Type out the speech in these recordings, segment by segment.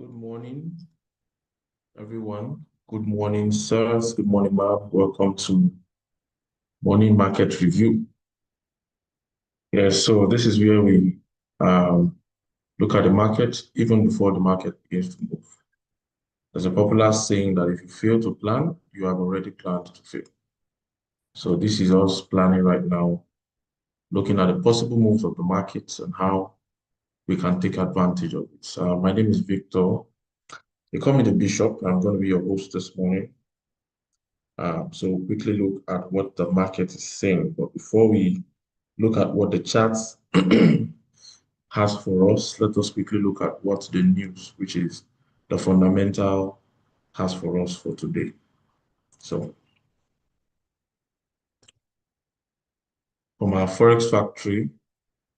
Good morning, everyone. Good morning, sirs. Good morning, ma'am. Welcome to Morning Market Review. Yes, so this is where we um, look at the market even before the market begins to move. There's a popular saying that if you fail to plan, you have already planned to fail. So this is us planning right now, looking at the possible moves of the markets and how we can take advantage of it. My name is Victor. They call me the Bishop. I'm going to be your host this morning. So we'll quickly look at what the market is saying. But before we look at what the charts has for us, let us quickly look at what the news, which is the fundamental, has for us for today. So from our Forex factory,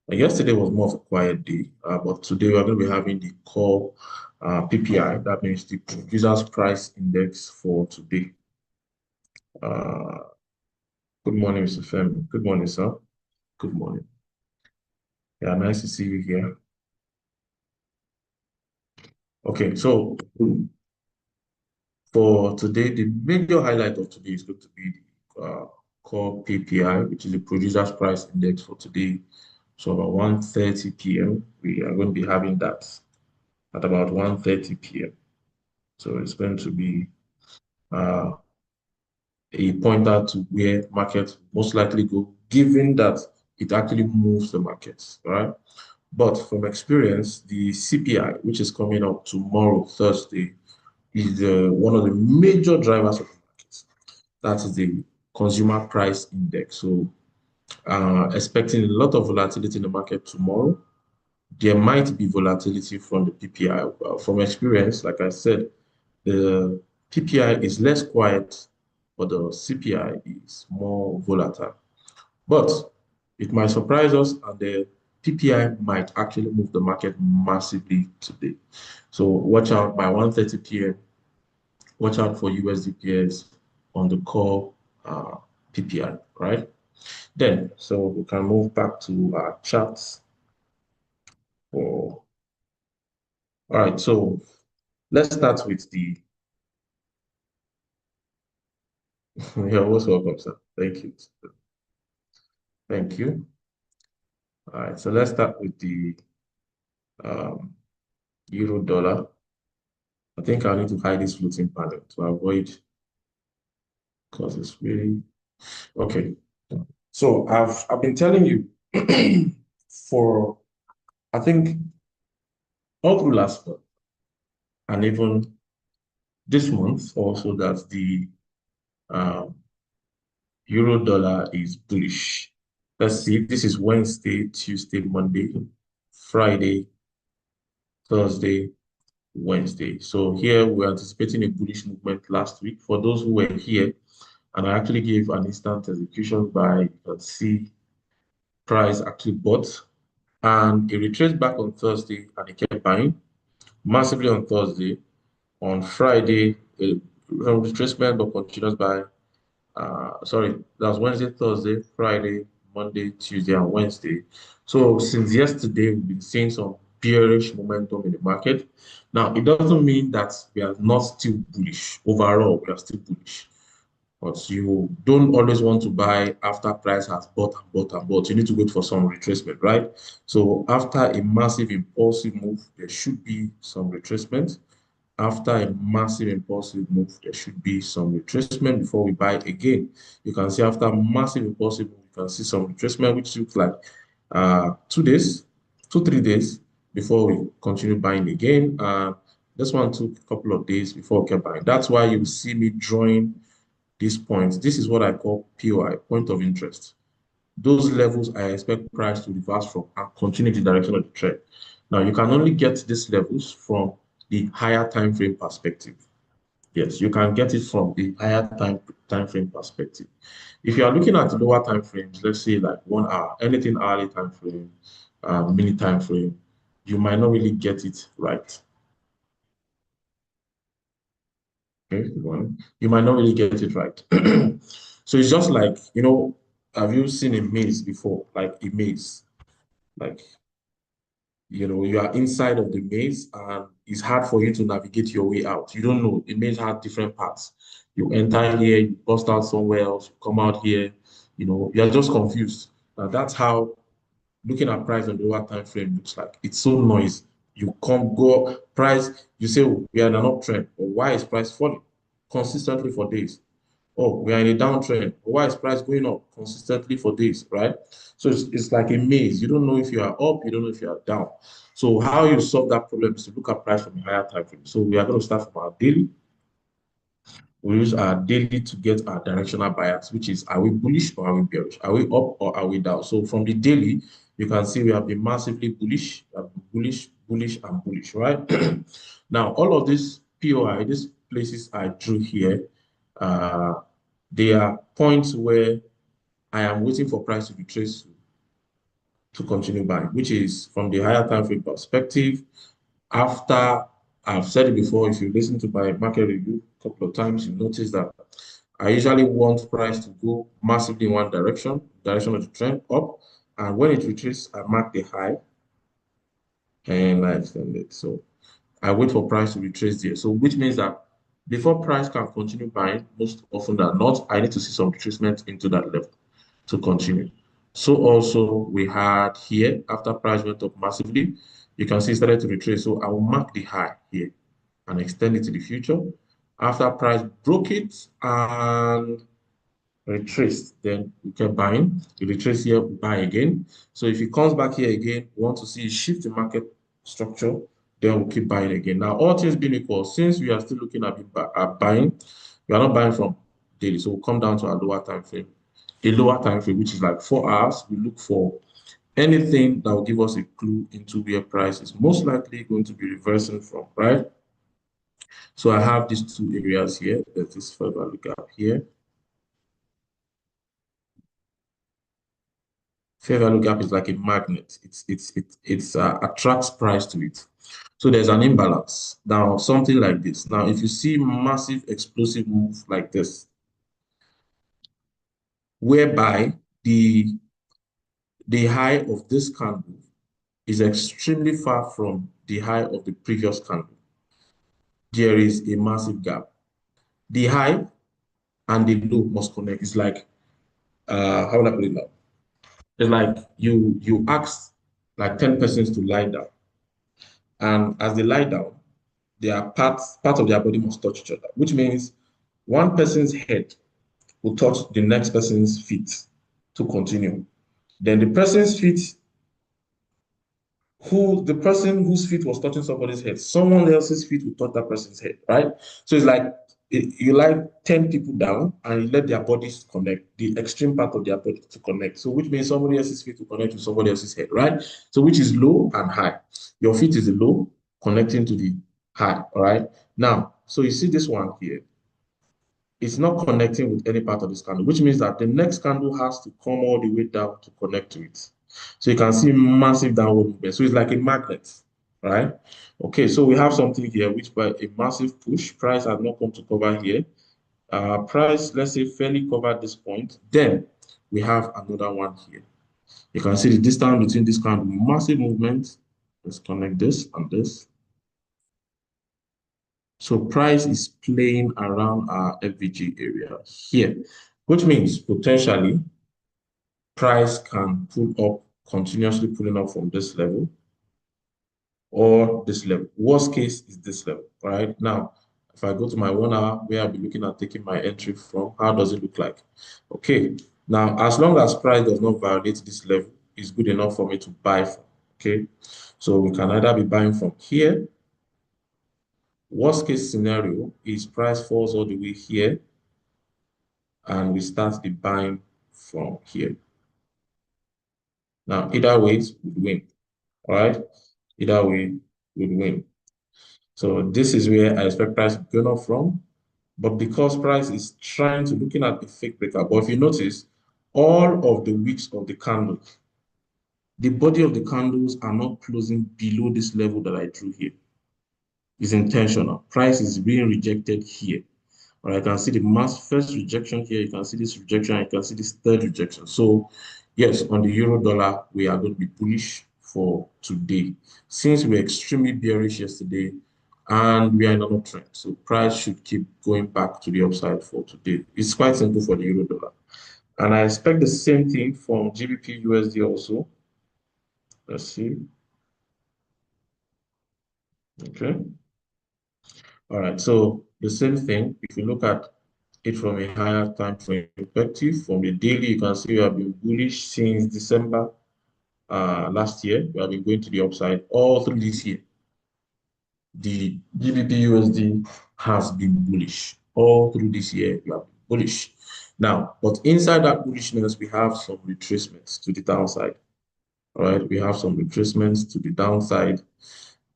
yesterday was more of a quiet day, but today we're going to be having the core PPI, that means the Producers Price Index for today. Good morning, Mr. Femi. Good morning, sir. Good morning. Yeah, nice to see you here. Okay, so for today, the major highlight of today is going to be the core PPI, which is the Producers Price Index for today. So about 1:30 p.m., we are going to be having that at about 1:30 p.m. So it's going to be a pointer to where markets most likely go, given that it actually moves the markets, right? But from experience, the CPI, which is coming up tomorrow, Thursday, is one of the major drivers of the markets. That is the consumer price index. So expecting a lot of volatility in the market tomorrow. There might be volatility from the PPI. From experience, like I said, the PPI is less quiet, but the CPI is more volatile. But it might surprise us, and the PPI might actually move the market massively today. So watch out by 1:30 p.m. Watch out for USD pairs on the core PPI, right? Then, so we can move back to our charts. All right, so let's start with the, you're most welcome, sir. Thank you. Thank you. All right, so let's start with the um, euro dollar. I think I need to hide this floating panel to avoid, because it's really, okay. So I've been telling you for, I think, all through last month, and even this month also, that the um, euro dollar is bullish. Let's see, this is Wednesday, Tuesday, Monday, Friday, Thursday, Wednesday. So here we're anticipating a bullish movement last week. For those who were here, and I actually gave an instant execution by, you can see, price actually bought, and it retraced back on Thursday and it kept buying massively on Thursday. On Friday, a retracement but continuous buy. Sorry, that was Wednesday, Thursday, Friday, Monday, Tuesday, and Wednesday. So since yesterday, we've been seeing some bearish momentum in the market. Now, it doesn't mean that we are not still bullish. Overall, we are still bullish. But you don't always want to buy after price has bought and bought and bought. You need to wait for some retracement, right? So after a massive impulsive move, there should be some retracement. After a massive impulsive move, there should be some retracement before we buy again. You can see after massive impulsive move, you can see some retracement, which looks like 2 days, 3 days before we continue buying again. This one took a couple of days before we kept buying. That's why you see me drawing these points. This is what I call POI, point of interest. Those levels I expect price to reverse from and continue the direction of the trend. Now, you can only get these levels from the higher time frame perspective. Yes, you can get it from the higher time frame perspective. If you are looking at the lower time frames, let's say like 1 hour, anything hourly time frame, mini time frame, you might not really get it right. Okay, you might not really get it right. So it's just like, have you seen a maze before? Like a maze, like you are inside of the maze and it's hard for you to navigate your way out. You don't know. The maze has different parts. You enter here, you bust out somewhere else, you come out here, you're just confused. Now that's how looking at price on the lower time frame looks like. It's so noisy. You come go price, you say, oh, we are in an uptrend, but why is price falling consistently for days? Oh, we are in a downtrend. Why is price going up consistently for days, right? So it's like a maze. You don't know if you are up, you don't know if you are down. So how you solve that problem is to look at price from a higher time frame. So we are going to start from our daily. We use our daily to get our directional bias, which is, are we bullish or are we bearish? Are we up or are we down? So from the daily, you can see we have been massively bullish, bullish, bullish, and bullish, right? Now, all of these POI, these places I drew here, uh, they are points where I am waiting for price to retrace to continue buying, which is from the higher time frame perspective. After I've said it before, if you listen to my market review a couple of times, you notice that I usually want price to go massively in one direction of the trend up. And when it retraces, I mark the high and I extend it. So I wait for price to retrace there. So which means that before price can continue buying, most often than not, I need to see some retracement into that level to continue. So also we had here, after price went up massively, you can see it started to retrace. So I will mark the high here and extend it to the future. After price broke it and retraced, then we kept buying. You retrace here, buy again. So if it comes back here again, we want to see a shift in market structure, then we'll keep buying again. Now, all things being equal, since we are still looking at buying, we are not buying from daily. So we'll come down to a lower time frame. A lower time frame, which is like 4 hours, we look for anything that will give us a clue into where price is most likely going to be reversing from, right? So I have these two areas here. There's this fair value gap here. Fair value gap is like a magnet. It attracts price to it. So there's an imbalance. Now, something like this. Now, if you see massive explosive move like this, whereby the high of this candle is extremely far from the high of the previous candle, there is a massive gap. The high and the low must connect. It's like, how will I put it now? It's like you ask like 10 persons to lie down. And as they lie down, their part of their body must touch each other, which means one person's head will touch the next person's feet to continue. Then the person whose feet was touching somebody's head, someone else's feet will touch that person's head, right? So it's like you lie 10 people down and you let their bodies connect, the extreme part of their body to connect. So which means somebody else's feet will connect to somebody else's head, right? So which is low and high. Your feet is the low connecting to the high, all right? Now, so you see this one here. It's not connecting with any part of this candle, which means that the next candle has to come all the way down to connect to it. So you can see massive downward movement. So it's like a magnet, right? Okay, so we have something here which by a massive push, price has not come to cover here. Price, let's say, fairly covered this point. Then we have another one here. You can see the distance between this candle, massive movement. Let's connect this and this. So price is playing around our FVG area here, which means potentially price can pull up, continuously pulling up from this level or this level. Worst case is this level, right? Now, if I go to my 1 hour where I'll be looking at taking my entry from, how does it look like? Okay, now as long as price does not violate this level, it's good enough for me to buy from, okay? So we can either be buying from here. Worst case scenario is price falls all the way here and we start the buying from here. Now, either way, would win, all right? Either way would win. So this is where I expect price to go up from, but because price is trying to looking at the fake breakout, but if you notice, all of the wicks of the candle, the body of the candles are not closing below this level that I drew here. It's intentional. Price is being rejected here. Or I can see the first rejection here. You can see this rejection. You can see this third rejection. So yes, on the euro dollar, we are going to be bullish for today, since we're extremely bearish yesterday and we are in an uptrend. So price should keep going back to the upside for today. It's quite simple for the euro dollar. And I expect the same thing from GBP USD also. Let's see. Okay. All right. So the same thing, if you look at it from a higher time frame perspective, from the daily, you can see we have been bullish since December last year. We have been going to the upside all through this year. The GBP USD has been bullish all through this year. We have been bullish. Now, but inside that bullishness, we have some retracements to the downside. All right, we have some retracements to the downside.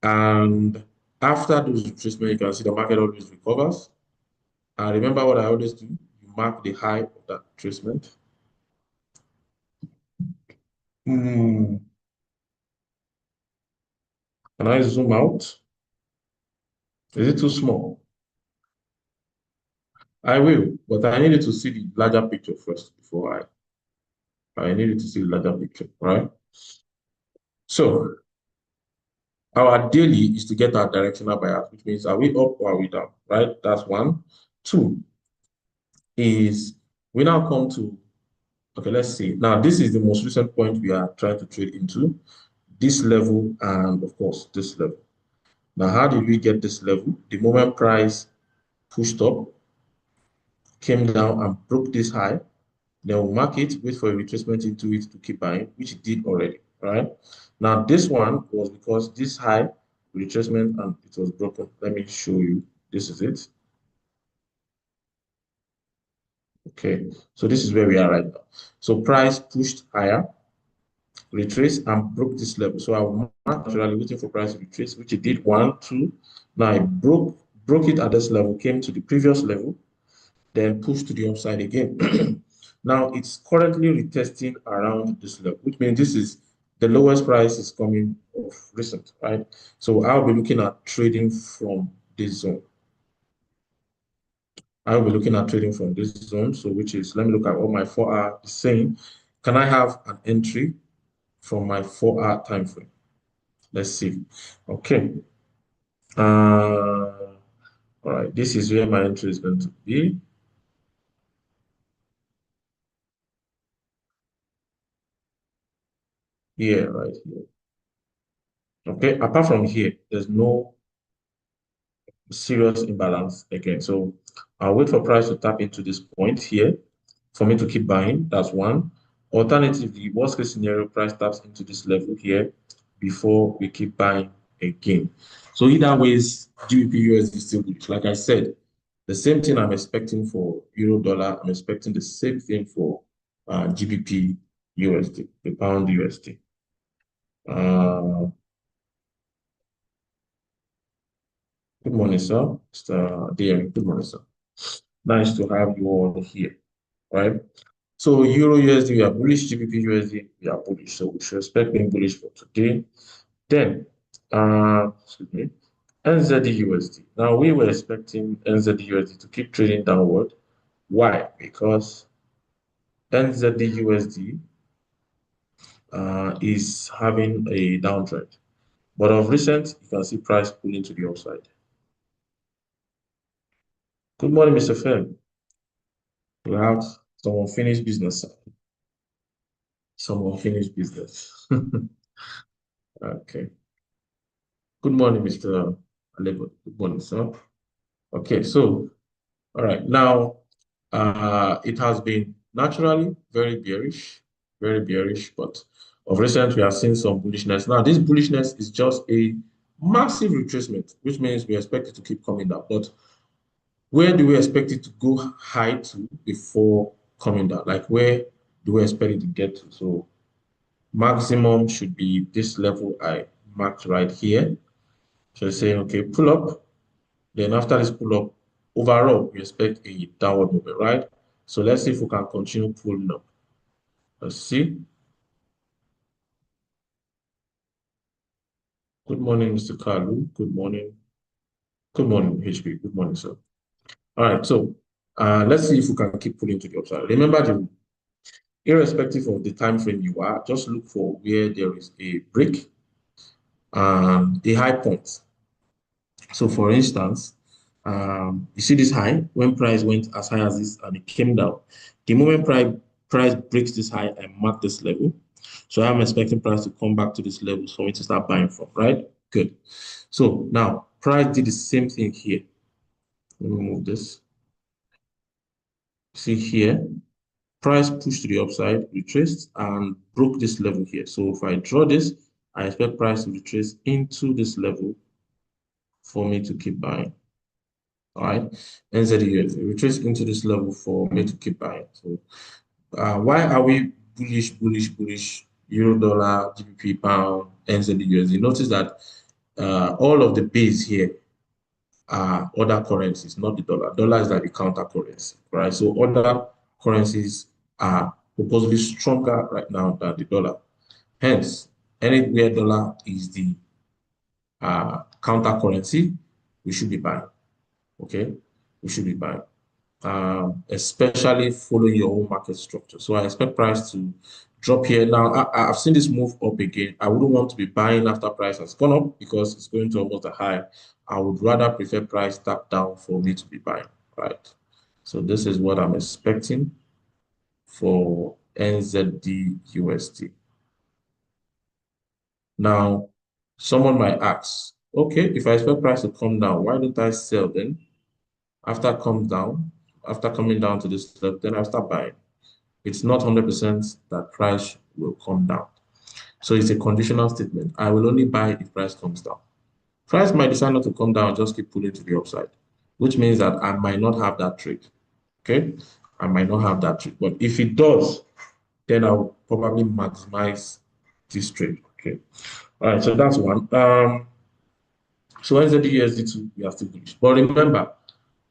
And after those retracements, you can see the market always recovers. And remember what I always do, you mark the high of that retracement. Can I zoom out? Is it too small? I will, but I needed to see the larger picture first before I needed to see the larger picture, right? So our daily is to get our directional bias, which means are we up or are we down, right? That's one. Two is we now come to, okay, let's see. Now, this is the most recent point we are trying to trade into, this level and, of course, this level. Now, how did we get this level? The moment price pushed up, came down and broke this high, then we'll mark it, wait for a retracement into it to keep buying, which it did already, right? Now, this one was because this high retracement and it was broken. Let me show you. This is it. Okay, so this is where we are right now. So price pushed higher, retrace and broke this level. So I was naturally waiting for price to retrace, which it did one, two. Now it broke it at this level, came to the previous level, then pushed to the upside again. Now it's currently retesting around this level, which means this is the lowest price is coming off recent, right? So I'll be looking at trading from this zone. I'll be looking at trading from this zone. So which is, let me look at what my 4-hour is saying. Can I have an entry from my 4-hour time frame? Let's see. Okay. All right. This is where my entry is going to be. Here, right here. Okay. Apart from here, there's no serious imbalance again. So I'll wait for price to tap into this point here for me to keep buying. That's one. Alternatively, worst case scenario, price taps into this level here before we keep buying again. So either ways, GBP USD is still bullish. Like I said, the same thing I'm expecting for euro dollar. I'm expecting the same thing for GBP USD, the pound USD. Good morning, sir. Mr. DM. Good morning, sir. Nice to have you all here, right? So Euro USD, we are bullish. GBP USD, we are bullish. So we should expect being bullish for today. Then, excuse me, NZD USD. Now we were expecting NZD USD to keep trading downward. Why? Because NZD USD is having a downtrend. But of recent, you can see price pulling to the upside. Good morning, Mr. Fem. We have some unfinished business. Some unfinished business. Okay. Good morning, Mr. Alebo. Good morning, sir. Okay, so all right. Now it has been naturally very bearish, but of recent we have seen some bullishness. Now, this bullishness is just a massive retracement, which means we expect it to keep coming down. But where do we expect it to go high to before coming down? Like where do we expect it to get to? So maximum should be this level I marked right here. So saying, okay, pull up. Then after this pull up, overall, we expect a downward movement, right? So let's see if we can continue pulling up. Let's see. Good morning, Mr. Kalu. Good morning. Good morning, HP. Good morning, sir. All right, so let's see if we can keep pulling to the upside. Remember, Irrespective of the time frame you are, just look for where there is a break and a high point. So for instance, you see this high when price went as high as this and it came down. The moment price breaks this high and mark this level, so I'm expecting price to come back to this level for me to start buying from, right? Good. So now price did the same thing here. Let me move this. See here, price pushed to the upside, retraced, and broke this level here. So if I draw this, I expect price to retrace into this level for me to keep buying. All right, NZUSD retrace into this level for me to keep buying. So why are we bullish? Euro dollar, GBP pound, NZUSD. Notice that all of the base here are other currencies, not the dollar. Dollar is like the counter currency, right? So other currencies are supposedly stronger right now than the dollar. Hence, anywhere dollar is the counter currency, we should be buying. Okay, we should be buying. Especially following your own market structure. So I expect price to drop here. Now, I've seen this move up again. I wouldn't want to be buying after price has gone up because it's going to almost a high. I would rather prefer price tap down for me to be buying, right? So this is what I'm expecting for NZD USD. Now, someone might ask, okay, if I expect price to come down, why don't I sell then? After coming down to this level, then I'll start buying. It's not 100% that price will come down. So it's a conditional statement. I will only buy if price comes down. Price might decide not to come down, just keep pulling to the upside, which means that I might not have that trade. Okay, I might not have that trade. But if it does, then I'll probably maximize this trade. Okay, all right. So that's one. So NZD USD2, we are still bullish. But remember,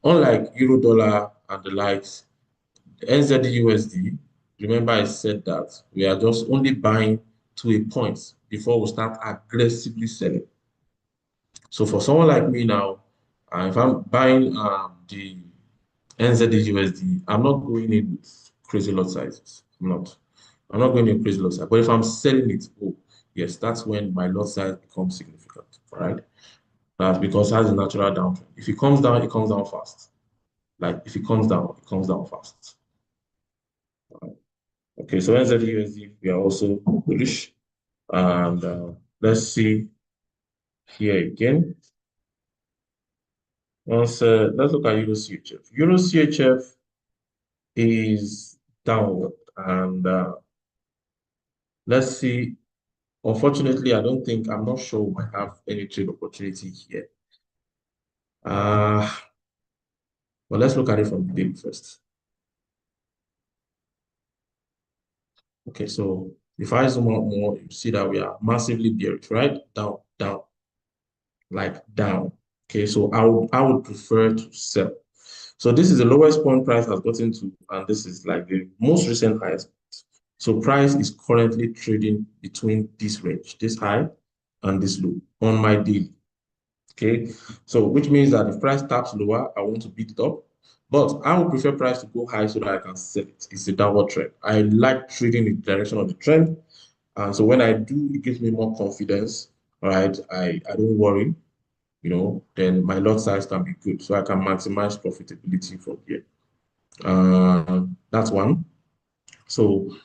unlike Euro dollar and the likes, the NZD USD, remember I said that we are just only buying to a point before we start aggressively selling. So for someone like me now, if I'm buying the NZD USD, I'm not going in with crazy lot sizes. I'm not going in crazy lot size. But if I'm selling it, oh yes, that's when my lot size becomes significant. All right. That's because it has a natural downtrend. If it comes down fast. Like if it comes down fast. Okay, so NZUSD, we are also bullish. And let's see here again. Let's look at Euro CHF. Euro CHF is downward. And let's see. Unfortunately, I'm not sure we have any trade opportunity here. But let's look at it from the daily first. Okay, so if I zoom out more, you see that we are massively bearish, right? Down, down, like down. Okay, so I would prefer to sell. So this is the lowest point price has gotten to, and this is like the most recent highest. So price is currently trading between this range, this high and this low on my daily. Okay, so which means that if price taps lower, I want to beat it up. But I would prefer price to go high so that I can sell it. It's a downward trend. I like trading in the direction of the trend. And so when I do, it gives me more confidence. All right, I don't worry, then my lot size can be good. So I can maximize profitability from here. That's one. So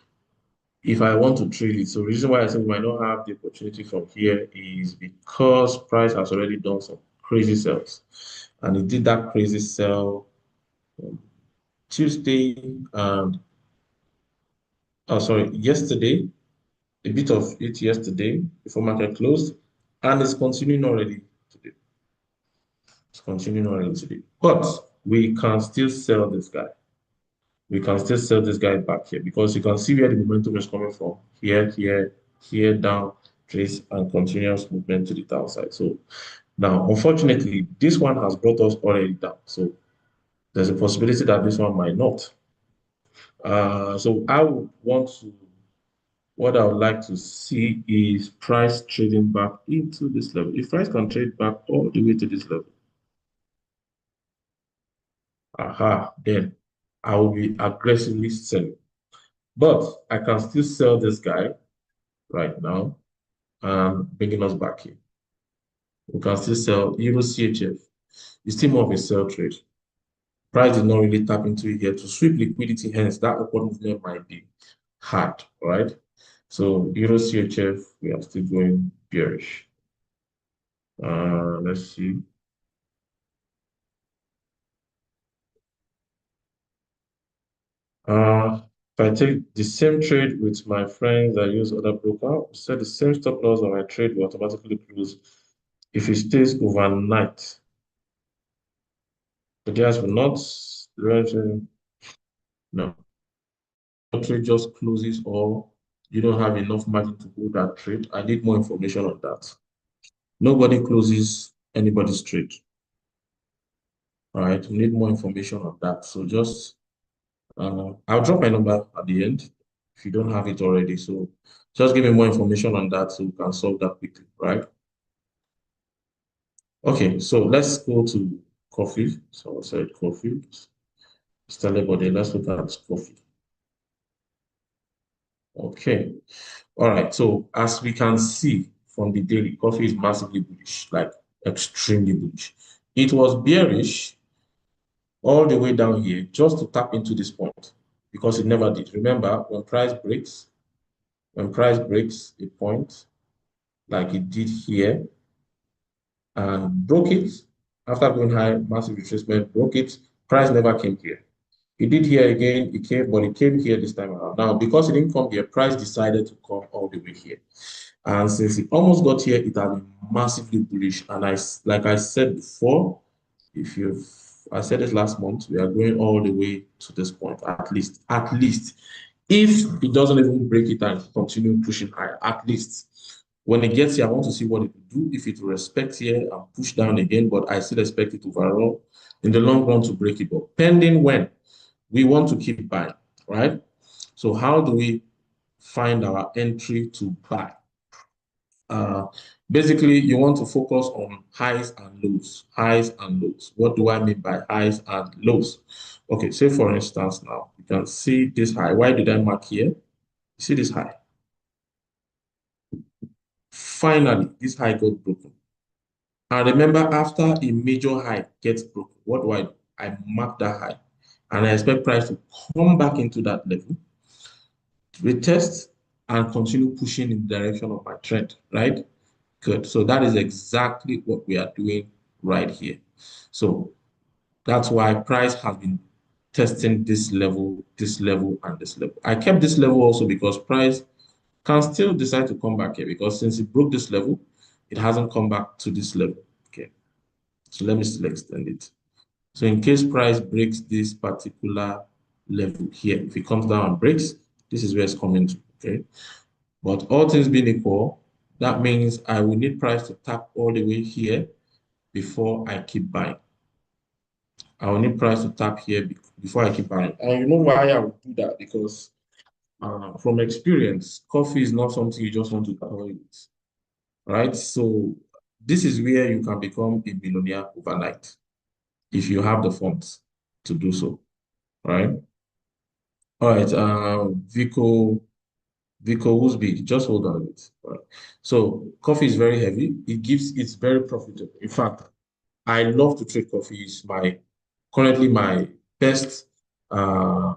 if I want to trade it, so the reason why I say we might not have the opportunity from here is because price has already done some crazy sells. And it did that crazy sell Tuesday and, oh, sorry, yesterday, a bit of it yesterday before market closed, and it's continuing already today. It's continuing already today. But we can still sell this guy. We can still sell this guy back here because you can see where the momentum is coming from. Here, down, trace, and continuous movement to the downside. So now, unfortunately, this one has brought us already down. So there's a possibility that this one might not. So what I would like to see is price trading back into this level. If price can trade back all the way to this level, then I will be aggressively selling. But I can still sell this guy right now and bringing us back here. We can still sell Euro CHF. It's still more of a sell trade. Price did not really tap into it here to sweep liquidity, hence that upward movement might be hard, right? So Euro CHF, we are still going bearish. Let's see. If I take the same trade with my friends I use other broker, set the same stop loss on my trade will automatically close if it stays overnight. The guys will not, no, the trade just closes or you don't have enough margin to hold that trade. I need more information on that. Nobody closes anybody's trade. All right, we need more information on that. So just, I'll drop my number at the end if you don't have it already. So just give me more information on that so we can solve that quickly, right? Okay, so let's go to coffee. So I said coffee. It's body. Let's look at coffee. Okay. All right. So as we can see from the daily, coffee is massively bullish, like extremely bullish. It was bearish all the way down here just to tap into this point because it never did. Remember, when price breaks a point like it did here and broke it after going high, massive retracement, broke it, price never came here. It did here again, it came, but it came here this time around. Now, because it didn't come here, price decided to come all the way here. And since it almost got here, it has been massively bullish. And like I said before, if you've, I said this last month, we are going all the way to this point, at least. At least. If it doesn't even break it and continue pushing higher, at least. When it gets here, I want to see what it will do. If it will respect here and push down again, but I still expect it overall in the long run to break it up. Pending when we want to keep buying, right? So how do we find our entry to buy? Uh, Basically, you want to focus on highs and lows. Highs and lows. What do I mean by highs and lows? Okay, say for instance now, you can see this high. Why did I mark here? You see this high. Finally, this high got broken. And remember, after a major high gets broken, what do? I mark that high. And I expect price to come back into that level, retest, and continue pushing in the direction of my trend, right? Good. So that is exactly what we are doing right here. So that's why price has been testing this level, and this level. I kept this level also because price can still decide to come back here because since it broke this level, it hasn't come back to this level. Okay. So let me still extend it. So in case price breaks this particular level here, if it comes down and breaks, this is where it's coming to. Okay. But all things being equal, that means I will need price to tap all the way here before I keep buying. I will need price to tap here before I keep buying. And you know why I would do that? Because from experience, coffee is not something you just want to toy with, right? So this is where you can become a millionaire overnight if you have the funds to do so, right? All right, Vico Woosby, just hold on a bit. All right. So coffee is very heavy. It's very profitable. In fact, I love to trade coffee. Currently my best, uh,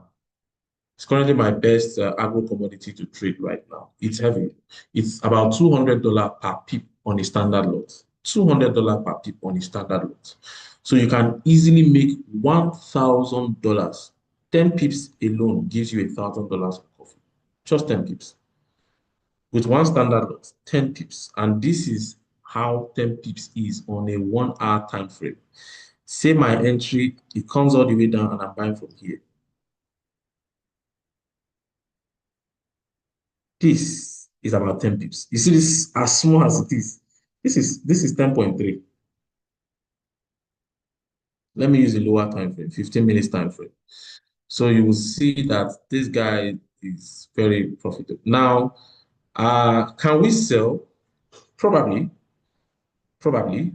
it's currently my best agro commodity to trade right now. It's heavy. It's about $200 per pip on a standard lot. $200 per pip on a standard lot. So you can easily make $1,000. 10 pips alone gives you $1,000 on coffee. Just 10 pips. With one standard lot, 10 pips. And this is how 10 pips is on a 1 hour time frame. Say my entry, it comes all the way down and I'm buying from here. This is about 10 pips. You see this as small as it is. This is 10.3. Let me use a lower time frame, 15 minutes time frame. So you will see that this guy is very profitable. Now, can we sell? Probably, probably.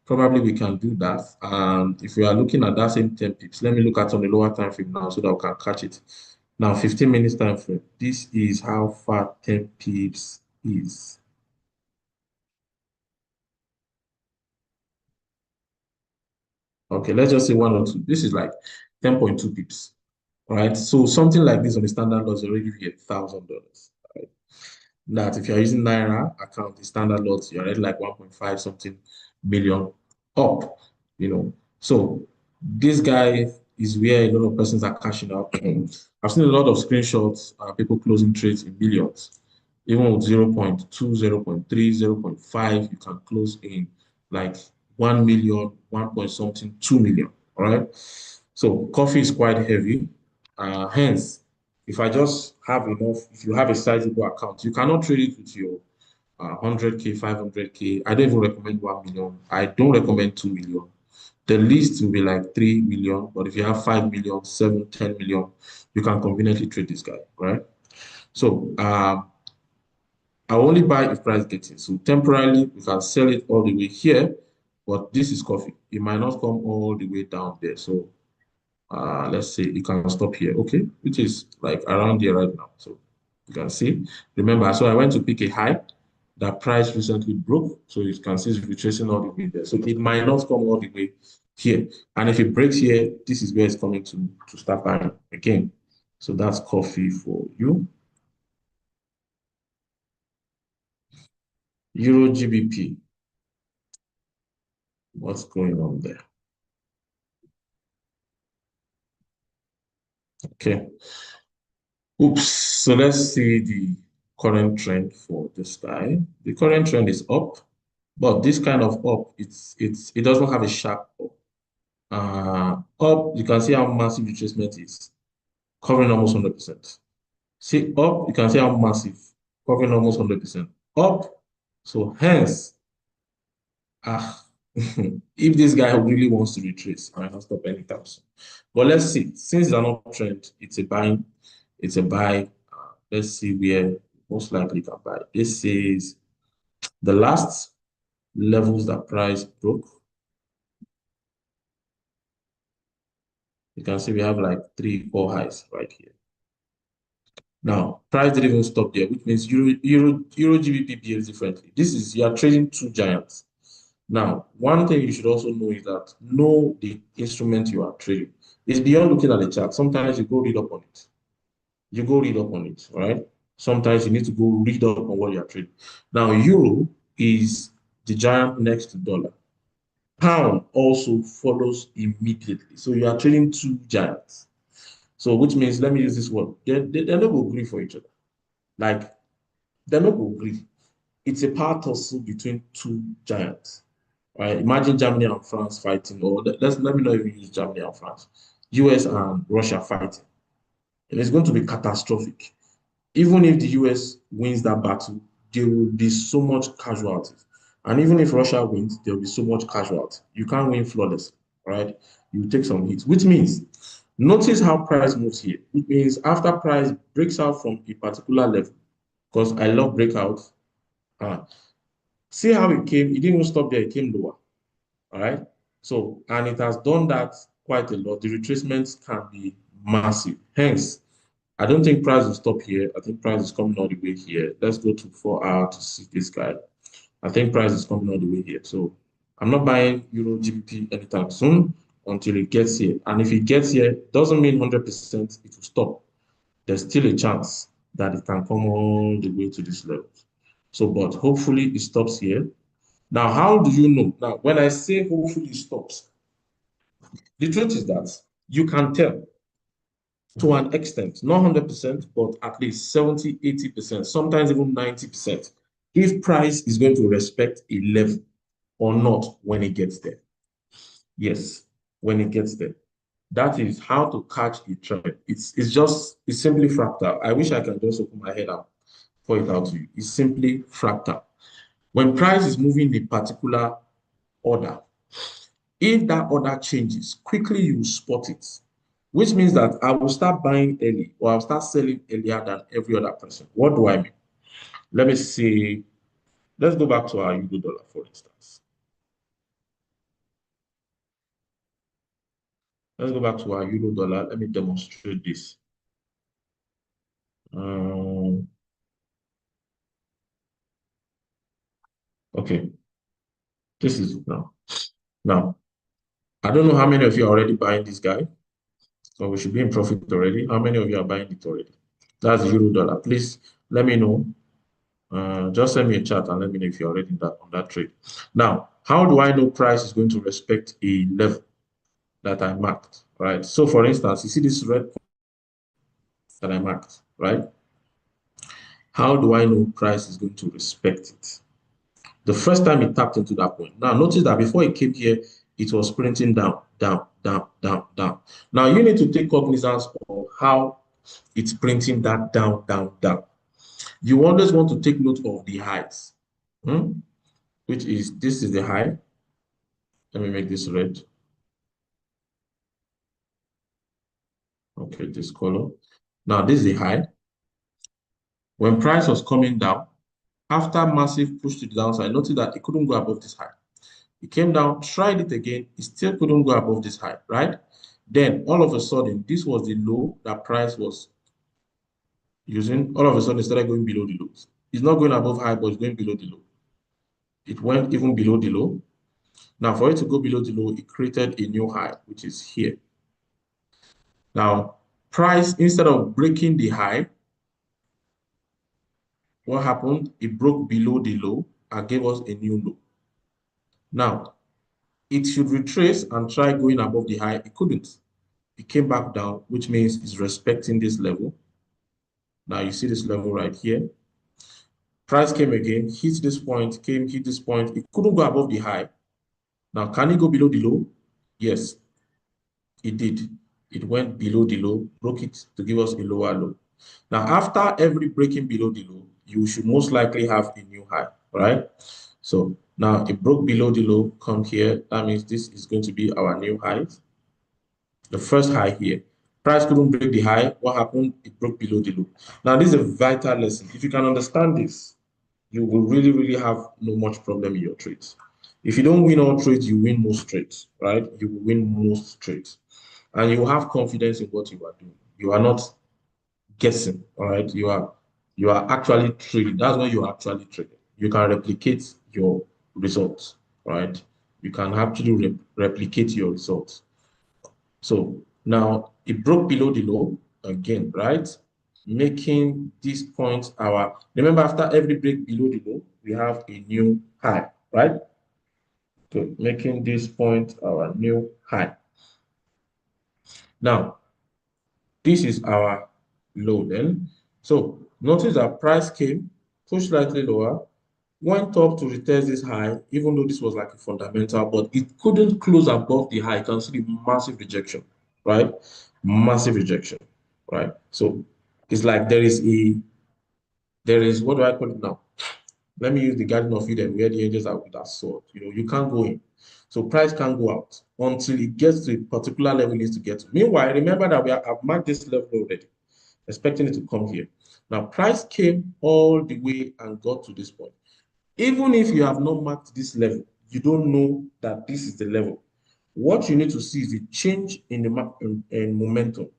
Probably we can do that. And if we are looking at that same 10 pips, let me look at on the lower time frame now so that we can catch it. Now, 15 minutes time frame. This is how far 10 pips is. Okay, let's just say 1 or 2. This is like 10.2 pips. All right. So something like this on the standard loss already give you $1,000. Right? That if you're using Naira account, the standard loss, you're already like 1.5 something million up, you know. So this guy is where a lot of persons are cashing out. I've seen a lot of screenshots, people closing trades in millions. Even with 0.2, 0.3, 0.5, you can close in like 1 million, 1 point something, 2 million. All right. So coffee is quite heavy. Hence, if I just have enough, if you have a sizable account, you cannot trade it with your 100K, 500K. I don't even recommend 1 million. I don't recommend 2 million. The least will be like 3 million. But if you have 5 million, 7, 10 million, you can conveniently trade this guy, right? So I only buy if price gets in. So temporarily, we can sell it all the way here, but this is coffee. It might not come all the way down there. So let's say you can stop here, okay, which is like around here right now. So you can see, remember, so I went to pick a high that price recently broke. So you can see it's retracing all the way there. So it might not come all the way here. And if it breaks here, this is where it's coming to start buying again. So that's coffee for you. Euro GBP, what's going on there? Okay. Oops. So let's see the current trend for this guy. The current trend is up, but this kind of up, it doesn't have a sharp up. Up, you can see how massive retracement is, covering almost 100%. See up, you can see how massive, covering almost 100%. Up, so hence, ah, if this guy really wants to retrace, I might not stop anytime soon. But let's see. Since it's an uptrend, it's a buying, it's a buy. Let's see where most likely you can buy. This is the last levels that price broke. You can see we have like 3, 4 highs right here. Now, price didn't even stop there, which means Euro GBP behaves differently. This is, you are trading two giants. Now, one thing you should also know is that know the instrument you are trading. It's beyond looking at the chart. Sometimes you go read up on it. You go read up on it, right? Sometimes you need to go read up on what you are trading. Now, Euro is the giant next to dollar. Pound also follows immediately. So you are trading two giants. So which means, let me use this word, they're not going to agree for each other. Like, they're not going to agree. It's a power tussle between two giants. Right? Imagine Germany and France fighting, or let me not even use Germany and France, US and Russia fighting. And it's going to be catastrophic. Even if the US wins that battle, there will be so much casualties. And even if Russia wins, there will be so much casualty. You can't win flawlessly, right? You take some hits, which means notice how price moves here. It means after price breaks out from a particular level, because I love breakouts. Uh, See how it came, it didn't even stop there, it came lower. All right. So, and it has done that quite a lot. The retracements can be massive. Hence, I don't think price will stop here. I think price is coming all the way here. Let's go to 4 hour to see this guy. I think price is coming all the way here. So I'm not buying Euro GBP anytime soon until it gets here. And if it gets here, doesn't mean 100% it will stop. There's still a chance that it can come all the way to this level. So, but hopefully it stops here. Now, how do you know? Now, when I say hopefully it stops, the truth is that you can tell to an extent, not 100%, but at least 70, 80%, sometimes even 90%, if price is going to respect a level or not when it gets there. Yes, when it gets there. That is how to catch a trend. It's simply fractal. I wish I can just open my head up, point it out to you. It's simply fractal. When price is moving in a particular order, if that order changes, quickly you spot it, which means that I will start buying early or I'll start selling earlier than every other person. What do I mean? Let me see. Let's go back to our euro dollar, for instance. Let's go back to our euro dollar. Let me demonstrate this. Um, okay, this is now. I don't know how many of you are already buying this guy, so we should be in profit already. How many of you are buying it already? That's euro dollar. Please let me know. Just send me a chat and let me know if you're already on that trade. Now, how do I know price is going to respect a level that I marked? Right. So, for instance, you see this red point that I marked, right? How do I know price is going to respect it? The first time it tapped into that point. Now, notice that before it came here, it was sprinting down, down, down, down, down. Now, you need to take cognizance of how it's printing that down, down, down. You always want to take note of the highs, which is this is the high. Let me make this red. Okay, this color. Now, this is the high. When price was coming down, after massive push to the downside, notice that it couldn't go above this high. It came down, tried it again, it still couldn't go above this high, right? Then all of a sudden, this was the low that price was using. All of a sudden, it started going below the lows. It's not going above high, but it's going below the low. It went even below the low. Now, for it to go below the low, it created a new high, which is here. Now, price, instead of breaking the high, what happened? It broke below the low and gave us a new low. Now, it should retrace and try going above the high. It couldn't. It came back down, which means it's respecting this level. Now you see this level right here. Price came again, hit this point, came, hit this point. It couldn't go above the high. Now, can it go below the low? Yes, it did. It went below the low, broke it to give us a lower low. Now, after every breaking below the low, you should most likely have a new high, right? So now it broke below the low, come here. That means this is going to be our new high. The first high here. Price couldn't break the high. What happened? It broke below the low. Now, this is a vital lesson. If you can understand this, you will really, really have no much problem in your trades. If you don't win all trades, you win most trades, right? You will win most trades. And you will have confidence in what you are doing. You are not guessing, all right? You are actually trading. That's when you are actually trading. You can replicate your results, right? You can actually replicate your results. So now it broke below the low again, right? Making this point our, remember after every break below the low, we have a new high, right? So making this point our new high. Now, this is our low then. So notice that price came, pushed slightly lower, went up to retest this high, even though this was like a fundamental, but it couldn't close above the high. You can see the massive rejection, right? Massive rejection, right? So it's like there is, what do I call it now? Let me use the Garden of Eden where the angels are with that sword. You can't go in. So price can't go out until it gets to a particular level it needs to get to. Meanwhile, remember that I've marked this level already, expecting it to come here. Now, price came all the way and got to this point. Even if you have not marked this level, you don't know that this is the level. What you need to see is the change in the in momentum.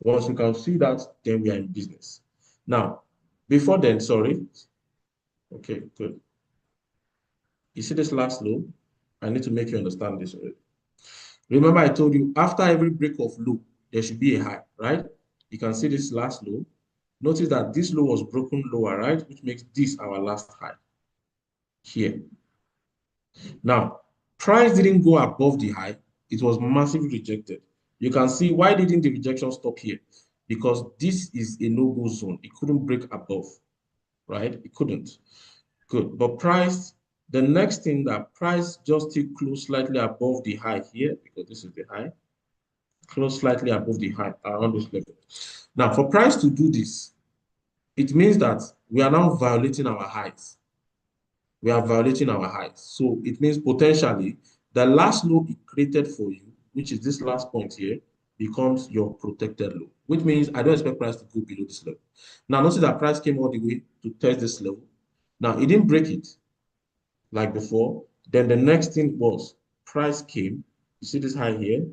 Once you can see that, then we are in business. Now, before then, sorry. Okay, good. You see this last low? I need to make you understand this already. Remember, I told you after every break of low, there should be a high, right? You can see this last low. Notice that this low was broken lower, right? Which makes this our last high here. Now, price didn't go above the high. It was massively rejected. You can see why didn't the rejection stop here? Because this is a no-go zone. It couldn't break above, right? It couldn't. Good. But price, the next thing that price just still close slightly above the high here, because this is the high, close slightly above the high around this level. Now, for price to do this, it means that we are now violating our highs. We are violating our highs. So it means potentially the last low it created for you, which is this last point here, becomes your protected low, which means I don't expect price to go below this level. Now, notice that price came all the way to test this level. Now, it didn't break it like before. Then the next thing was price came. You see this high here?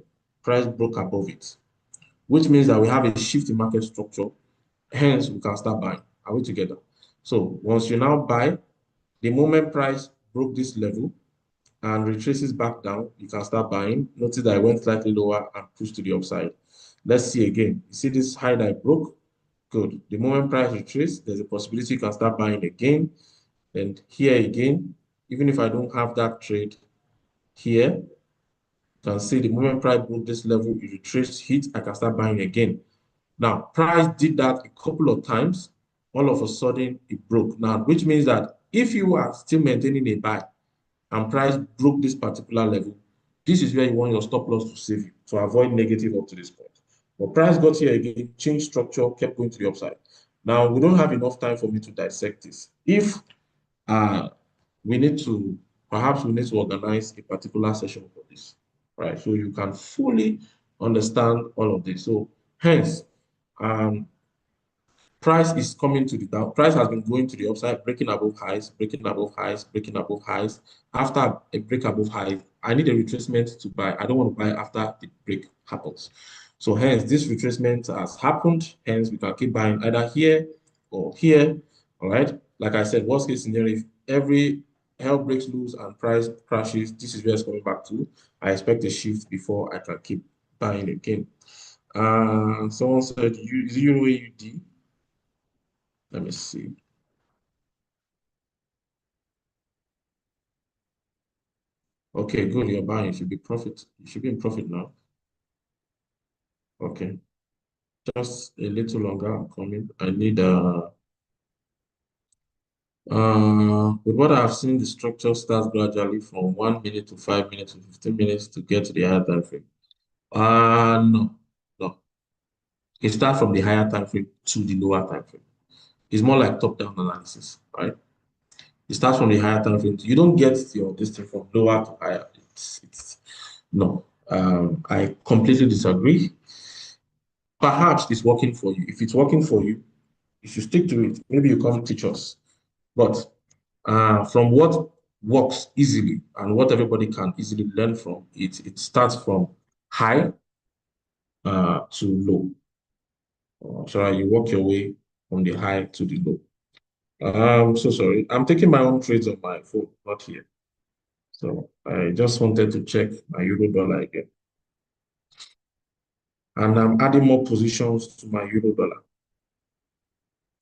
Price broke above it, which means that we have a shift in market structure. Hence, we can start buying. Are we together? So once you now buy, the moment price broke this level and retraces back down, you can start buying. Notice that I went slightly lower and pushed to the upside. Let's see again. You see this high that I broke? Good. The moment price retraces, there's a possibility you can start buying again. And here again, even if I don't have that trade here, you can see the moment price broke this level, it retraced, hit, I can start buying again. Now, price did that a couple of times. All of a sudden, it broke. Now, which means that if you are still maintaining a buy and price broke this particular level, this is where you want your stop loss to save you to avoid negative up to this point. But price got here again, changed structure, kept going to the upside. Now, we don't have enough time for me to dissect this. If uh, we need to, perhaps we need to organize a particular session for this, right? So you can fully understand all of this. So hence, um, price is coming to the down. Price has been going to the upside, breaking above highs, breaking above highs, breaking above highs. After a break above high, I need a retracement to buy. I don't want to buy after the break happens. So hence, this retracement has happened. Hence, we can keep buying either here or here. All right. Like I said, worst case scenario, if every hell breaks loose and price crashes, this is where it's coming back to. I expect a shift before I can keep buying again. Someone said, Euro AUD. Let me see. Okay, good. You're buying. You should be profit. You should be in profit now. Okay. Just a little longer. I'm coming. I need with what I've seen, the structure starts gradually from 1 minute to 5 minutes to 15 minutes to get to the higher time frame. No, no. It starts from the higher time frame to the lower time frame. It's more like top-down analysis, right? It starts from the higher time frame. You don't get your distance from lower to higher. It's no. I completely disagree. Perhaps it's working for you. If it's working for you, you should stick to it. Maybe you come teach us. But from what works easily and what everybody can easily learn from, it starts from high to low. So you work your way from the high to the low. So sorry. I'm taking my own trades on my phone, not here. So I just wanted to check my euro dollar again. And I'm adding more positions to my euro dollar.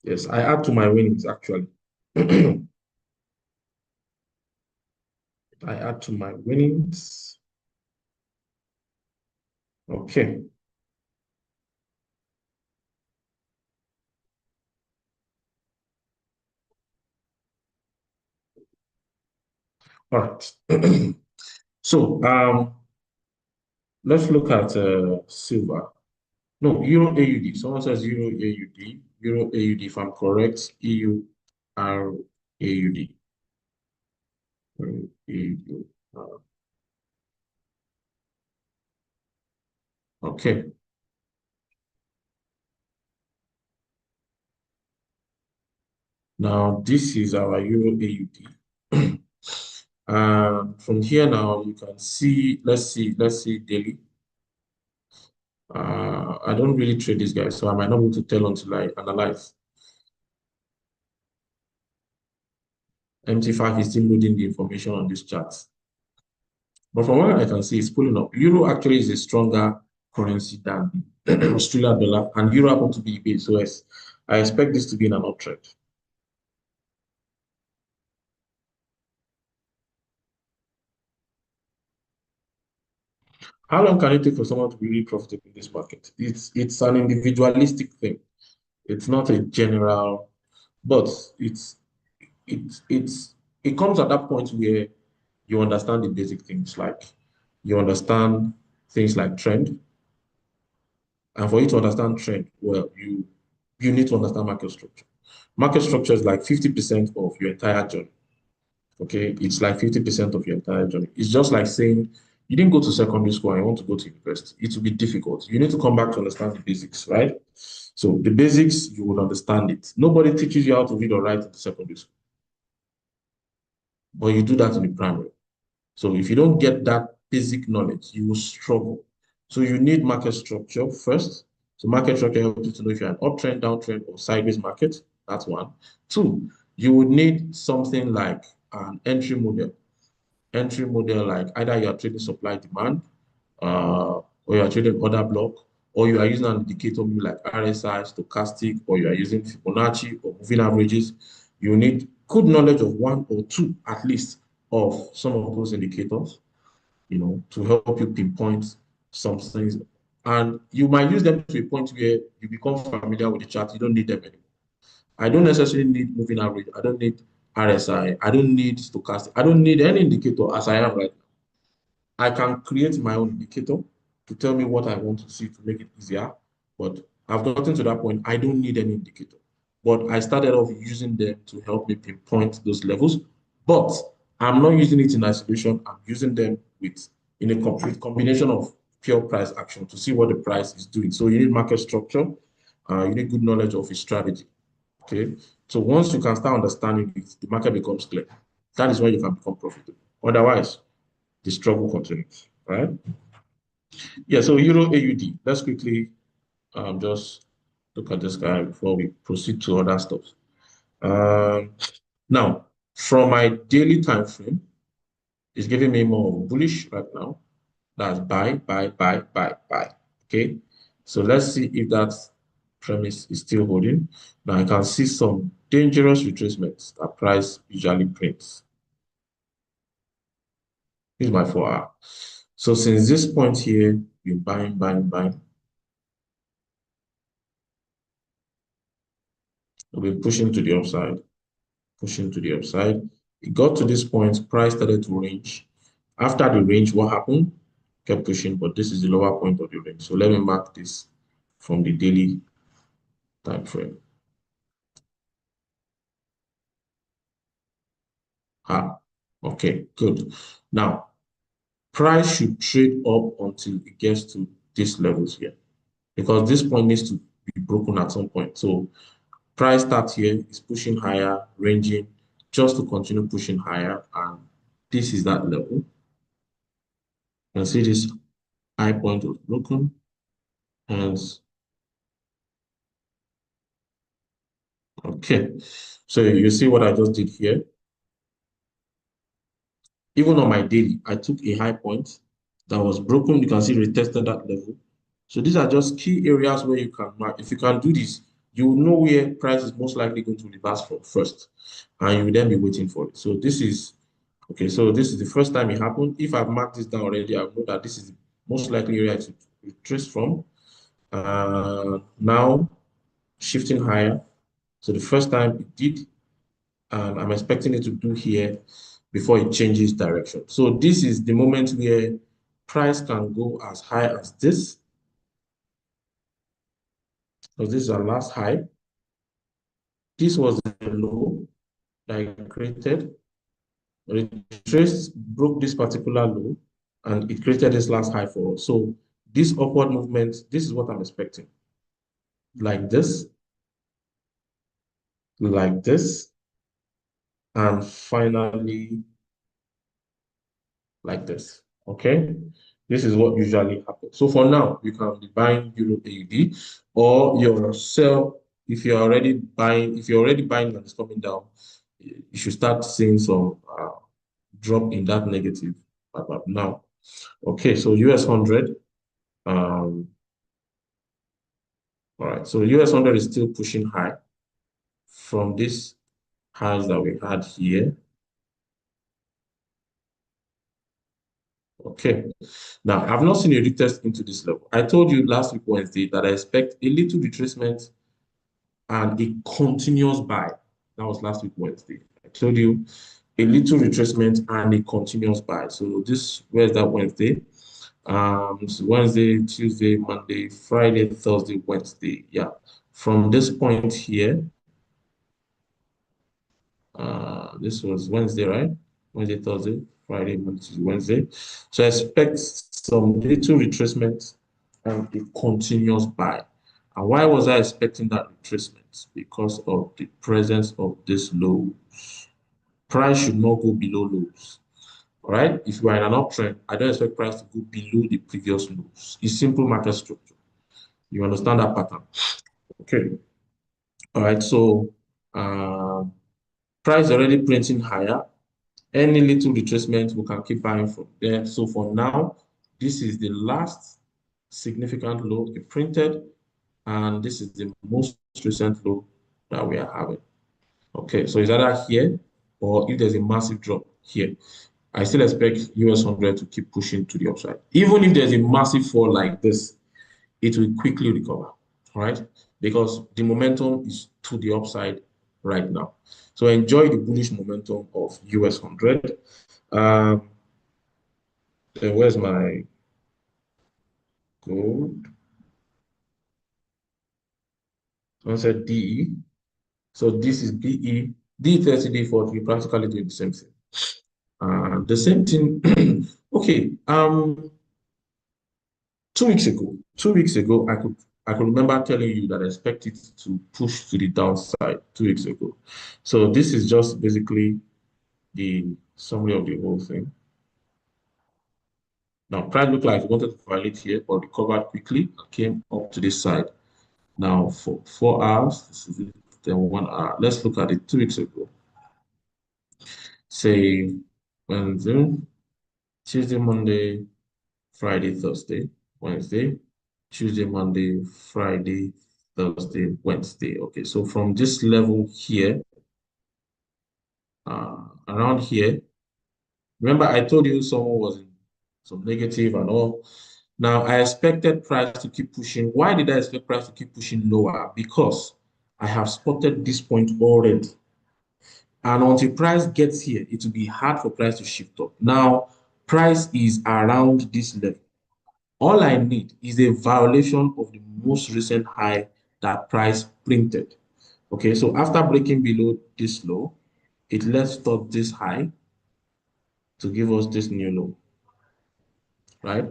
Yes, I add to my winnings actually. I add to my winnings. Okay. All right. So let's look at silver. No, Euro AUD. Someone says Euro AUD. Euro AUD, if I'm correct, EUR AUD. AUD. Okay. Now this is our Euro AUD. From here now you can see, let's see daily. I don't really trade this guy, so I might not be able to tell until I analyze. MT5 is still loading the information on this chart. But from what I can see, it's pulling up. Euro actually is a stronger currency than Australian dollar, and Euro happen to be base. So yes, I expect this to be in an uptrend. How long can it take for someone to be really profitable in this market? It's an individualistic thing. It's not a general, but it's it comes at that point where you understand the basic things, like you understand things like trend. And for you to understand trend, well, you need to understand market structure. Market structure is like 50% of your entire journey. Okay, it's like 50% of your entire journey. It's just like saying you didn't go to secondary school and you want to go to university. It will be difficult. You need to come back to understand the basics, right? So the basics, you will understand it. Nobody teaches you how to read or write in the secondary school, but you do that in the primary. So if you don't get that basic knowledge, you will struggle. So you need market structure first. So market structure helps you to know if you're an uptrend, downtrend, or sideways market. That's one. Two, you would need something like an entry model. Entry model, like either you are trading supply demand, or you are trading order block, or you are using an indicator like RSI, stochastic, or you are using Fibonacci or moving averages. You need good knowledge of one or two at least of some of those indicators, to help you pinpoint some things. And you might use them to a point where you become familiar with the chart. You don't need them anymore. I don't necessarily need moving average. I don't need RSI. I don't need stochastic. I don't need any indicator as I am right now. I can create my own indicator to tell me what I want to see to make it easier. But I've gotten to that point. I don't need any indicator. But I started off using them to help me pinpoint those levels. But I'm not using it in isolation. I'm using them in a complete combination of pure price action to see what the price is doing. So you need market structure. You need good knowledge of its strategy. Okay. So once you can start understanding it, the market becomes clear. That is when you can become profitable. Otherwise, the struggle continues, right? Yeah, so Euro AUD. Let's quickly just look at this guy before we proceed to other stuff. Now, from my daily time frame, it's giving me more bullish right now. That's buy, buy, buy, buy, buy. Okay, so let's see if that premise is still holding. Now I can see some dangerous retracements that price usually prints. This is my 4 hour. So since this point here, we're buying, buying, buying. We've been pushing to the upside, pushing to the upside. It got to this point, price started to range. After the range, what happened? Kept pushing, but this is the lower point of the range. So let me mark this from the daily time frame. Okay, good. Now, price should trade up until it gets to these levels here, because this point needs to be broken at some point. So price start here is pushing higher, ranging, just to continue pushing higher, and this is that level. You can see this high point was broken, and okay. So you see what I just did here. Even on my daily, I took a high point that was broken. You can see retested that level. So these are just key areas where you can mark. If you can do this, you will know where price is most likely going to reverse from first, and you will then be waiting for it. So this is okay. So this is the first time it happened. If I've marked this down already, I know that this is the most likely area to retrace from. Now shifting higher. So the first time it did, and I'm expecting it to do here before it changes direction. So this is the moment where price can go as high as this. So this is our last high. This was the low that I created. It traced, broke this particular low, and it created this last high for us. So this upward movement, this is what I'm expecting. Like this, and finally like this. Okay, this is what usually happens. So for now, you can be buying Euro AUD, or your sell. If you're already buying, and it's coming down, you should start seeing some drop in that negative now. Okay, so US 100. All right, so US 100 is still pushing high from this highs that we had here. Okay, now I've not seen a retest into this level. I told you last week Wednesday that I expect a little retracement and a continuous buy. That was last week Wednesday. I told you a little retracement and a continuous buy. So this, where's that Wednesday? So Wednesday, Tuesday, Monday, Friday, Thursday, Wednesday. Yeah, from this point here, this was Wednesday, right? Wednesday, Thursday, Friday, Monday, Tuesday, Wednesday. So I expect some little retracement and a continuous buy. And why was I expecting that retracement? Because of the presence of this low. Price should not go below lows. All right. If you are in an uptrend, I don't expect price to go below the previous lows. It's simple market structure. You understand that pattern? Okay. All right. So um, price already printing higher. Any little retracement, we can keep buying from there. So for now, this is the last significant low it printed, and this is the most recent low that we are having. Okay, so it's either here or if there's a massive drop here, I still expect US 100 to keep pushing to the upside. Even if there's a massive fall like this, it will quickly recover, right? Because the momentum is to the upside right now. So enjoy the bullish momentum of US 100. Um, then where's my gold? Someone said DE. So this is BE, D30, D40, practically doing the same thing. The same thing. Okay. 2 weeks ago, 2 weeks ago, I could remember telling you that I expect it to push to the downside 2 weeks ago. So this is just basically the summary of the whole thing. Now, price looked like it wanted to violate here, but recovered quickly and came up to this side. Now, for 4 hours, this is it, then 1 hour. Let's look at it 2 weeks ago. Say Wednesday, Tuesday, Monday, Friday, Thursday, Wednesday, Tuesday, Monday, Friday, Thursday, Wednesday. Okay, so from this level here, around here, remember I told you someone was in some negative and all. Now I expected price to keep pushing. Why did I expect price to keep pushing lower? Because I have spotted this point already. And until price gets here, it will be hard for price to shift up. Now, price is around this level. All I need is a violation of the most recent high that price printed. Okay, so after breaking below this low, it lets touch this high to give us this new low, right?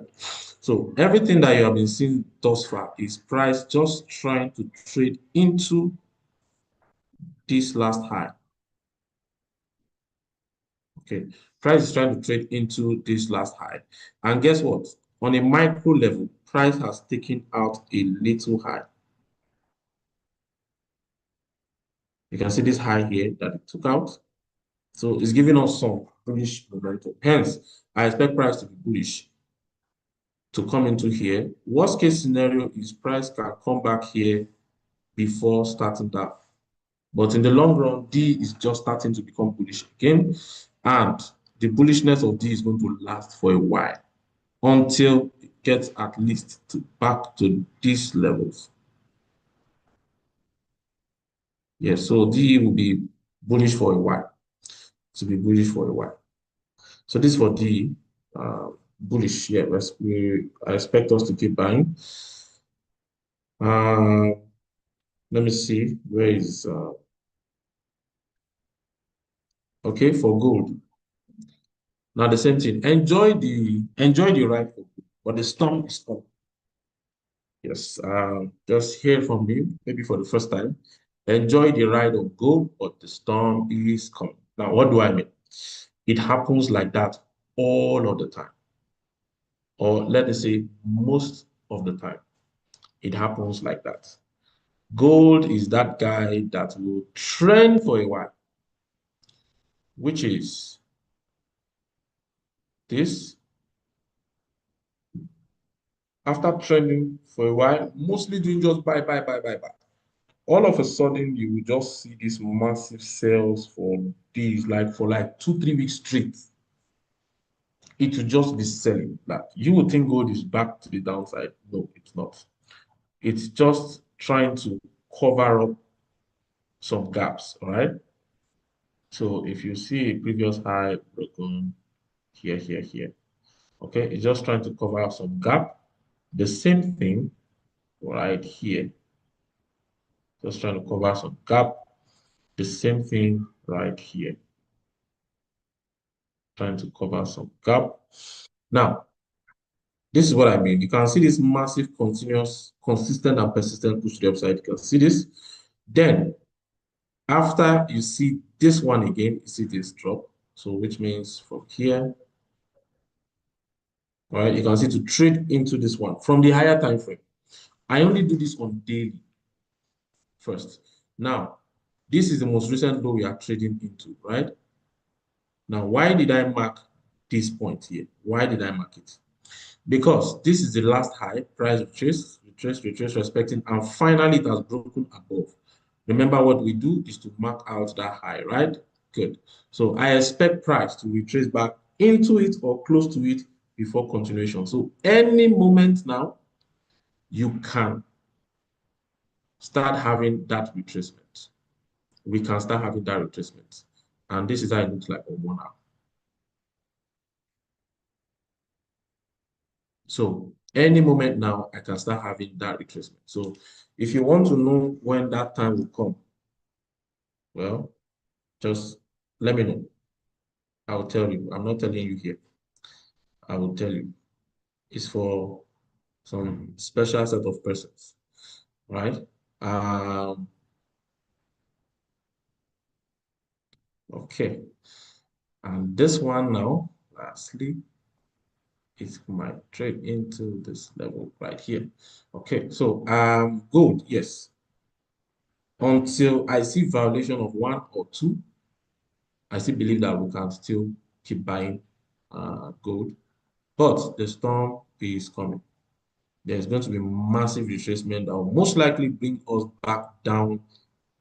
So everything that you have been seeing thus far is price just trying to trade into this last high. Okay, price is trying to trade into this last high. And guess what? On a micro level, price has taken out a little high. You can see this high here that it took out. So it's giving us some bullish momentum. Hence, I expect price to be bullish to come into here. Worst case scenario is price can come back here before starting that. But in the long run, D is just starting to become bullish again. And the bullishness of D is going to last for a while until it gets at least back to these levels. Yes, so D will be bullish for a while. To be bullish for a while. So this for D, bullish. Yeah, I expect us to keep buying. Uh, let me see where is okay for gold. Now the same thing. Enjoy the ride for gold, but the storm is coming. Yes, just hear from me maybe for the first time. Enjoy the ride of gold, but the storm is coming. Now, what do I mean? It happens like that all of the time, or let us say most of the time. It happens like that. Gold is that guy that will trend for a while, which is this. After trending for a while, mostly doing just buy, buy, buy, buy, buy. All of a sudden, you will just see these massive sales for these, like for like 2, 3 weeks straight. It will just be selling. Like you would think gold is back to the downside. No, it's not. It's just trying to cover up some gaps. All right. So if you see a previous high broken here, here, here. Okay, it's just trying to cover up some gap. The same thing right here, just trying to cover some gap. The same thing right here, trying to cover some gap. Now, this is what I mean. You can see this massive, continuous, consistent, and persistent push to the upside. You can see this. Then, after you see this one again, you see this drop. So, which means from here, all right, you can see to trade into this one from the higher time frame. I only do this on daily first. Now, this is the most recent low we are trading into, right? Now, why did I mark this point here? Why did I mark it? Because this is the last high, price retrace, respecting, and finally it has broken above. Remember what we do is to mark out that high, right? Good. So I expect price to retrace back into it or close to it before continuation. So any moment now, you can start having that retracement. We can start having that retracement. And this is how it looks like on 1 hour. So any moment now, I can start having that retracement. So if you want to know when that time will come, well, just let me know. I'll tell you. I'm not telling you here. I will tell you. It's for some special set of persons, right? Um, okay. And this one now, lastly, it might trade into this level right here. Okay, so gold, yes. Until I see violation of 1 or 2, I still believe that we can still keep buying gold. But the storm is coming. There's going to be massive retracement that will most likely bring us back down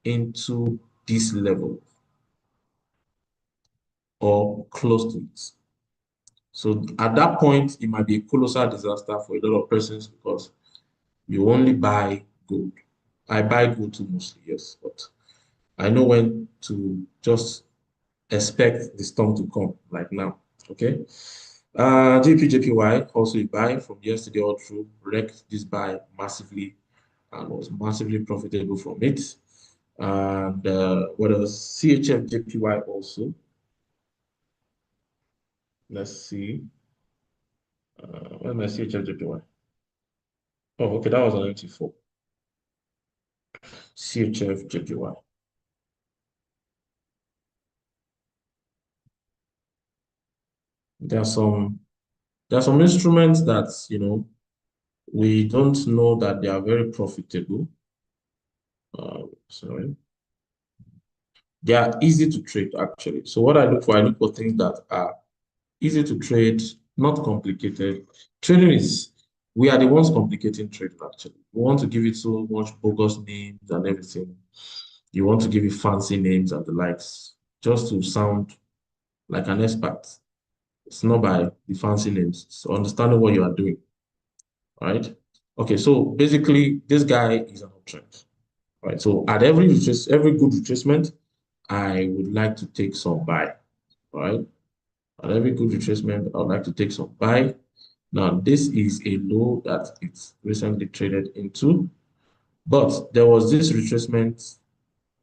into this level or close to it. So at that point, it might be a colossal disaster for a lot of persons because you only buy gold. I buy gold too mostly, yes, but I know when to just expect the storm to come, like now. Okay. GPJPY also a buy from yesterday all through, wrecked this buy massively and was massively profitable from it. And what else? CHF also. Let's see. Where's my CHF? Oh, okay, that was an MT4. CHF. There are some instruments that we don't know that they are very profitable. Sorry. They are easy to trade actually. So what I look for things that are easy to trade, not complicated. Trading is, we are the ones complicating trading actually. We want to give it so much bogus names and everything. You want to give it fancy names and the likes just to sound like an expert. It's not by the fancy names, it's understanding what you are doing, right? Okay, so basically this guy is an uptrend, right? So at every good retracement, I would like to take some buy, right? At every good retracement, I would like to take some buy. Now, this is a low that it's recently traded into, but there was this retracement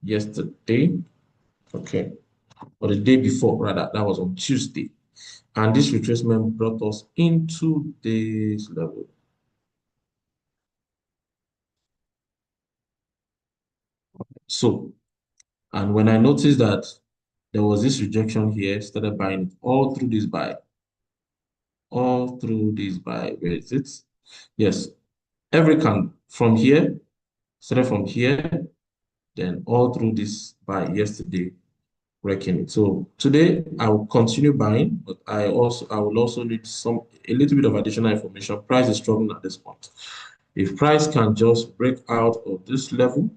yesterday, okay, or the day before, rather, that was on Tuesday. And this retracement brought us into this level. So, and when I noticed that there was this rejection here, started buying it all through this buy, all through this buy. Where is it? Yes, every can from here, started from here, then all through this buy yesterday, wrecking it. So today I will continue buying, but I will also need a little bit of additional information. Price is struggling at this point. If price can just break out of this level,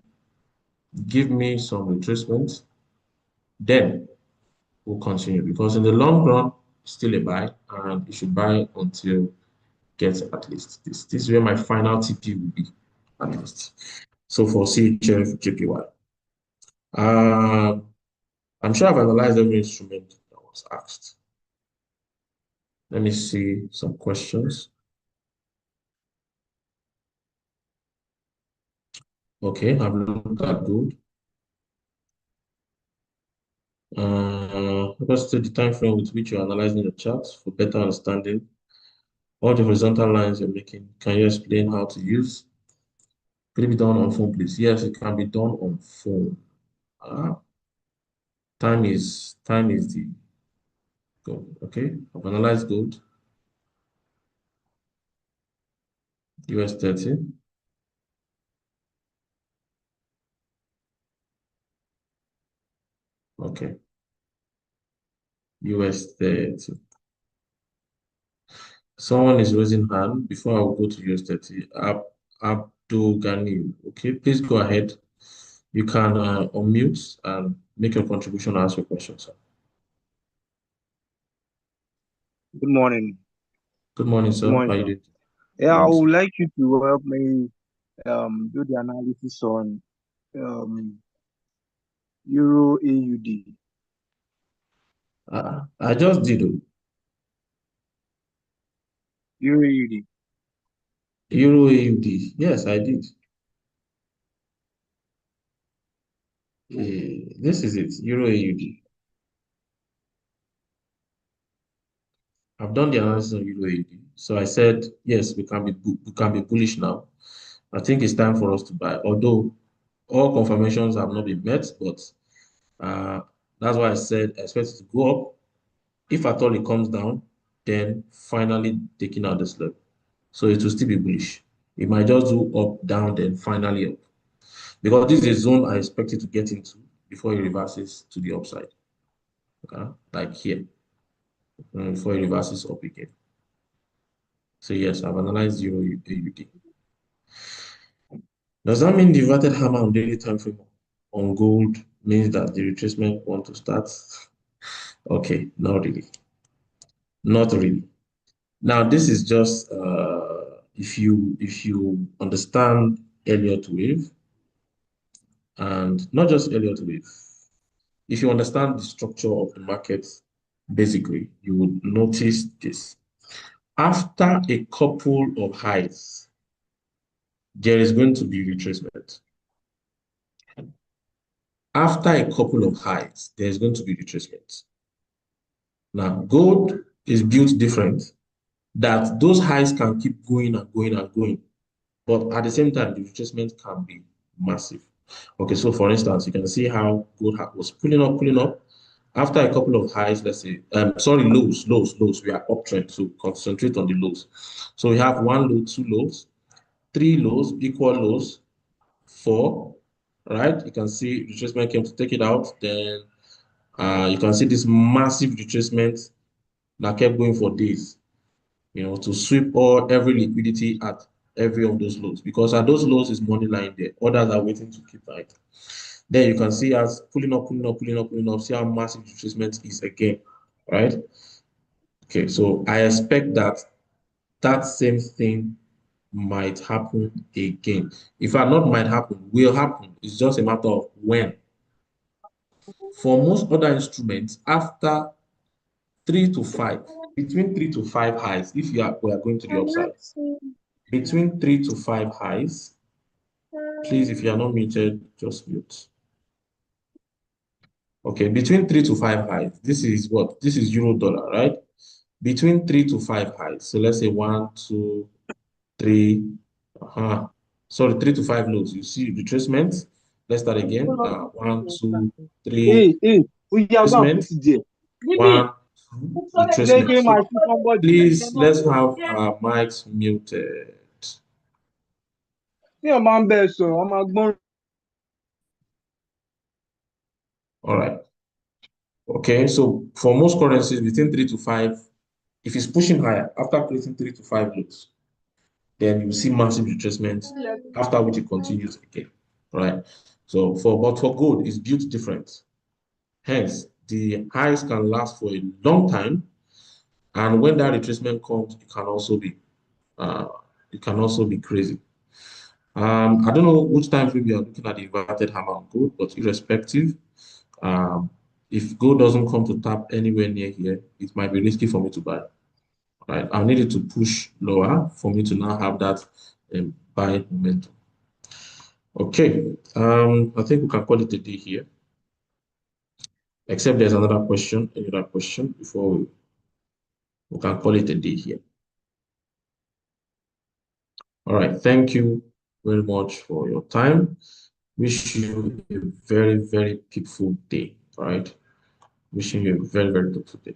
give me some retracement, then we'll continue because in the long run, still a buy, and you should buy until get at least this. This is where my final TP will be, at least. So for CHF JPY. I'm sure I've analyzed every instrument that was asked. Let me see some questions. Okay, I've looked at good. Let's take the time frame with which you're analyzing the charts for better understanding. All the horizontal lines you're making, can you explain how to use? Could it be done on phone, please? Yes, it can be done on phone. Ah, time is the goal. Okay, I've analyzed gold, US 30. US 30. Someone is raising hand before I will go to US 30. Abdul Ghani. Okay, please go ahead. You can unmute and make your contribution and ask your question, sir. Good morning. Good morning, Good sir. morning, How are you sir. doing? Good Yeah, I morning, sir. would like you to help me do the analysis on um, Euro AUD. I just did. Euro AUD. Euro AUD. Yes, I did. This is it. Euro AUD. I've done the analysis on Euro AUD. So I said, yes, we can be bullish now. I think it's time for us to buy. Although all confirmations have not been met, but uh, that's why I said I expect it to go up. If at all it comes down, then finally taking out this level. So it will still be bullish. It might just do up, down, then finally up. Because this is a zone I expect it to get into before it reverses to the upside. Okay? Like here, before it reverses up again. So yes, I've analyzed Euro AUD. Does that mean the inverted hammer on daily time frame on gold means that the retracement want to start? Okay, not really. Not really. Now, this is just if you understand Elliott wave, and not just Elliott wave, if you understand the structure of the market, basically, you would notice this. After a couple of highs, there is going to be retracement. After a couple of highs, there is going to be retracement. Now, gold is built different, that those highs can keep going and going and going. But at the same time, the retracement can be massive. Okay, so for instance, you can see how gold was pulling up. After a couple of highs, let's say, sorry, lows. We are uptrend, so concentrate on the lows. So we have one low, two lows, three lows, equal lows, four, right? You can see retracement came to take it out. Then you can see this massive retracement that kept going for days, to sweep every liquidity at every of those lows, because at those lows is money lying there. Others are waiting to keep right. Then you can see us pulling up, see how massive retracement is again, right? Okay, so I expect that that same thing might happen again. In fact, not might happen, will happen. It's just a matter of when. For most other instruments, after 3 to 5, between 3 to 5 highs, if we are going to the upside, between 3 to 5 highs, please, if you are not muted, just mute. Okay, between 3 to 5 highs, this is what? This is euro dollar, right? Between 3 to 5 highs. So let's say 1, 2, 3. Sorry, 3 to 5 lows. You see retracement. Let's start again. 1, 2, 3 Hey, we are going to put retracement. it there. 1, 2 retracement. So please, let's have our mics muted. All right. Okay, so for most currencies between 3 to 5, if it's pushing higher after creating 3 to 5 lows, then you see massive retracement, after which it continues again. Right. So but for gold, it's built different. Hence, the highs can last for a long time, and when that retracement comes, uh, it can also be crazy. I don't know which time frame you are looking at the inverted hammer on gold, but irrespective, um, if gold doesn't come to tap anywhere near here, it might be risky for me to buy. Right, I'll need it to push lower for me to now have that buy momentum. Okay, I think we can call it a day here. Except there's another question before we can call it a day here. All right, thank you very much for your time. Wish you a very, very peaceful day. All right, wishing you a very, very peaceful day.